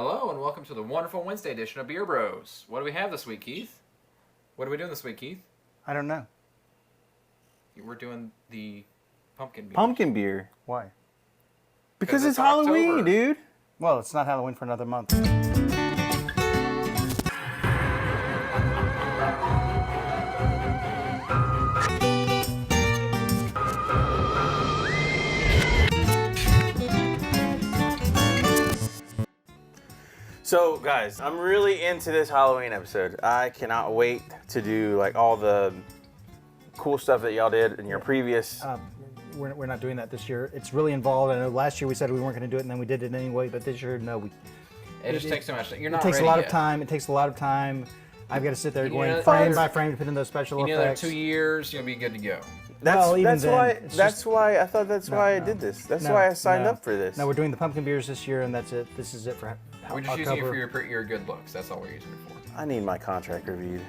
Hello and welcome to the wonderful Wednesday edition of Beer Bros. What do we have this week, Keith? What are we doing this week, Keith? I don't know. We're doing the pumpkin beer. Pumpkin beer. Why? Because it's it's Halloween, October. dude. Well, it's not Halloween for another month. So, guys, I'm really into this Halloween episode. I cannot wait to do like all the cool stuff that y'all did in your previous. We're not doing that this year. It's really involved. I know last year we said we weren't going to do it, and then we did it anyway. But this year, no. It just takes so much. You're not It takes a ready lot yet. of time. It takes a lot of time. I've got to sit there You going know, frame by frame to put in those special You need another effects. 2 years, you'll be good to go. Well, even then, why. it's That's just- why I thought. That's why I did this. That's why I signed up for this. No, we're doing the pumpkin beers this year, and that's it. This is it for We're just October. using it for your good looks. That's all we're using it for. I need my contract reviewed.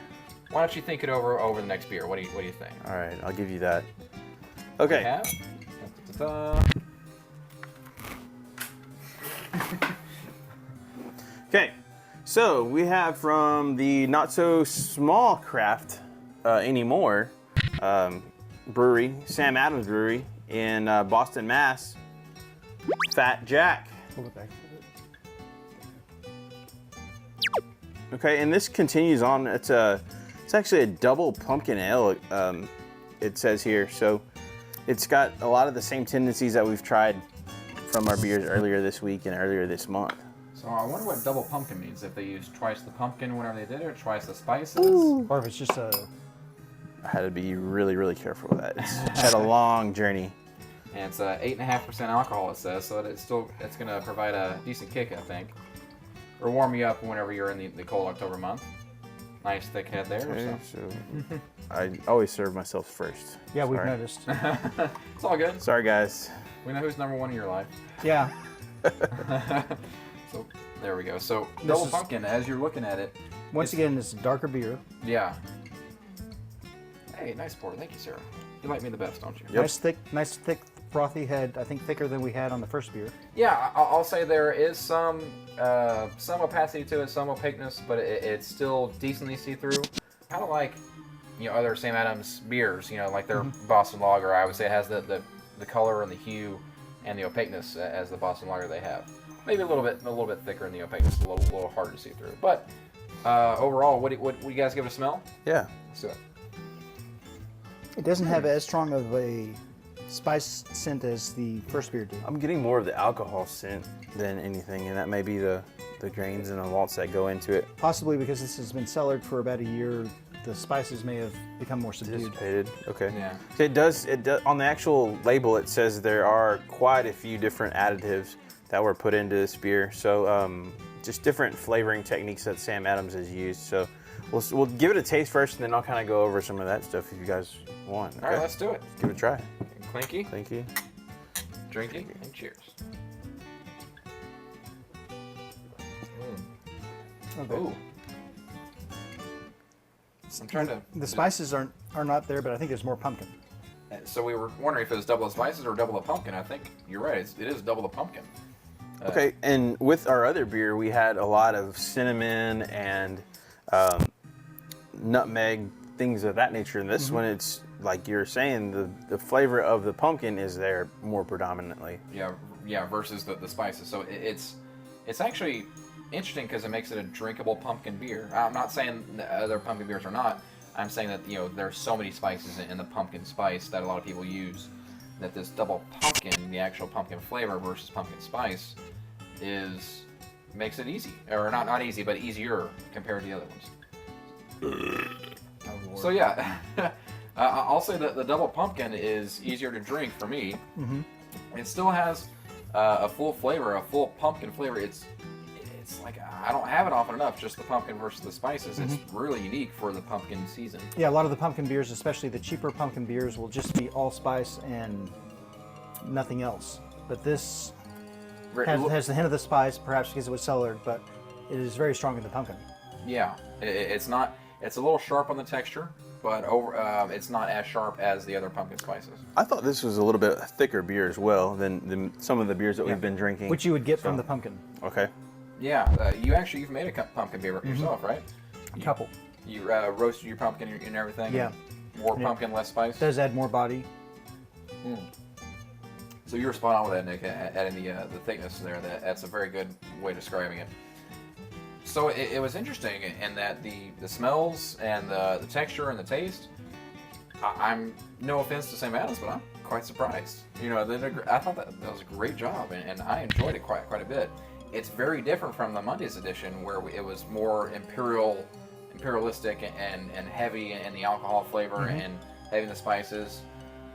Why don't you think it over the next beer? What do you think? All right, I'll give you that. We Okay. have- Da-da-da-da. Okay, so we have from the not so small craft anymore brewery, Sam Adams Brewery in Boston, Mass. Fat Jack. Hold it back. Okay, and this continues on. It's actually a double pumpkin ale. It says here, so it's got a lot of the same tendencies that we've tried from our beers earlier this week and earlier this month. So I wonder what double pumpkin means. If they used twice the pumpkin whenever they did it, or twice the spices. Or if it's just a... I had to be really, really careful with that. It's had a long journey. And it's 8.5% alcohol, it says, so it's going to provide a decent kick, I think, or warm you up whenever you're in the cold October month. Nice thick head there. Okay, So. so I always serve myself first. Yeah, we've Sorry. noticed. It's all good. Sorry, guys. We know who's number one in your life. Yeah. So there we go. So double is- pumpkin, as you're looking at it. Once again, it's a darker beer. Yeah. Hey, nice pour. Thank you, Sarah. You like me the best, don't you? Yep. Nice thick, frothy head. I think thicker than we had on the first beer. Yeah, I'll say there is some opacity to it, some opaqueness, but it's still decently see-through. Kind of like, other Sam Adams beers, like their Boston Lager. I would say it has the color and the hue and the opaqueness as the Boston Lager they have. Maybe a little bit thicker in the opaqueness, a little harder to see through. But overall, what do you guys give it a smell? Yeah. Let's do it. It doesn't have as strong of a spice scent as the first beer did. I'm getting more of the alcohol scent than anything, and that may be the grains and the malts that go into it. Possibly because this has been cellared for about a year, the spices may have become more subdued. Dissipated. Okay. Yeah. So it does. On the actual label, it says there are quite a few different additives that were put into this beer. So just different flavoring techniques that Sam Adams has used. So we'll give it a taste first, and then I'll kind of go over some of that stuff if you guys want. Okay? All right, let's do it. give it a try. Clinky, Thank you. drinky, and cheers. Okay. Ooh. I'm trying to. The spices are not there, but I think there's more pumpkin. So we were wondering if it was double the spices or double the pumpkin. I think you're right. It is double the pumpkin. Okay, and with our other beer, we had a lot of cinnamon and nutmeg, things of that nature. And this one, it's like you're saying, the flavor of the pumpkin is there more predominantly. Yeah. Versus the spices. So it's actually interesting because it makes it a drinkable pumpkin beer. I'm not saying the other pumpkin beers are not. I'm saying that there's so many spices in the pumpkin spice that a lot of people use, that this double pumpkin, the actual pumpkin flavor versus pumpkin spice, makes it easy, or not easy, but easier compared to the other ones. So yeah, I'll say that the double pumpkin is easier to drink for me. It still has a full flavor, a full pumpkin flavor. It's like I don't have it often enough. Just the pumpkin versus the spices. It's really unique for the pumpkin season. Yeah, a lot of the pumpkin beers, especially the cheaper pumpkin beers, will just be allspice and nothing else. But this has the hint of the spice, perhaps because it was cellared, but it is very strong in the pumpkin. Yeah, it's not. It's a little sharp on the texture, but it's not as sharp as the other pumpkin spices. I thought this was a little bit thicker beer as well than some of the beers that we've been drinking. Which you would get from the pumpkin. Okay. Yeah, you've made a pumpkin beer yourself, right? A couple. You roasted your pumpkin and everything. Yeah. More pumpkin, less spice. Does add more body. So you were spot on with that, Nick, adding the thickness there. That's a very good way of describing it. So it was interesting in that the smells and the texture and the taste. I'm no offense to Sam Adams, but I'm quite surprised. You know, I thought that was a great job, and I enjoyed it quite a bit. It's very different from the Monday's edition, where it was more imperialistic and heavy in the alcohol flavor and heavy in the spices,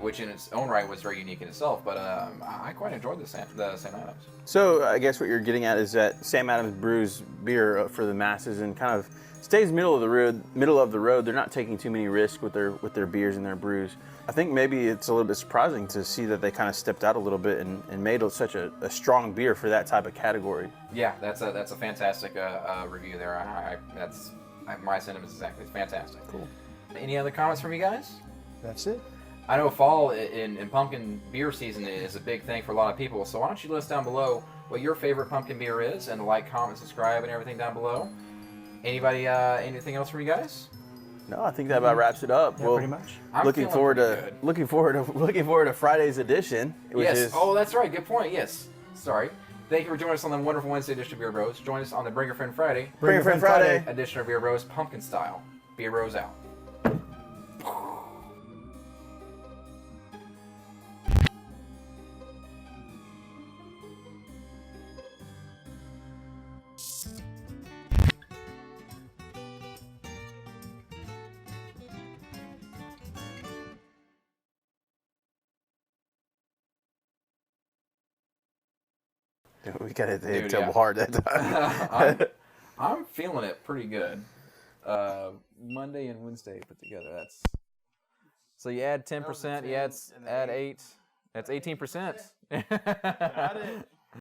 which in its own right was very unique in itself. But I quite enjoyed the Sam Adams. So I guess what you're getting at is that Sam Adams brews beer for the masses and kind of stays middle of the road. They're not taking too many risks with their beers and their brews. I think maybe it's a little bit surprising to see that they kind of stepped out a little bit and made such a strong beer for that type of category. Yeah, that's a fantastic review there. My sentiments exactly. It's fantastic. Cool. Any other comments from you guys? That's it. I know fall in pumpkin beer season is a big thing for a lot of people, so why don't you list down below what your favorite pumpkin beer is, and like, comment, subscribe, and everything down below. Anybody, anything else from you guys? No, I think that about wraps it up. Yeah, pretty much. Looking forward to Friday's edition. Yes. Oh, that's right. Good point. Yes. Sorry. Thank you for joining us on the wonderful Wednesday edition of Beer Bros. Join us on the Bring Your Friend Friday. Bring Your Friend Friday edition of Beer Bros, pumpkin style. Beer Bros out. We got to hit double hard that time. I'm feeling it pretty good. Monday and Wednesday put together. So you add 10%. You add 8. That's 18%. Got it.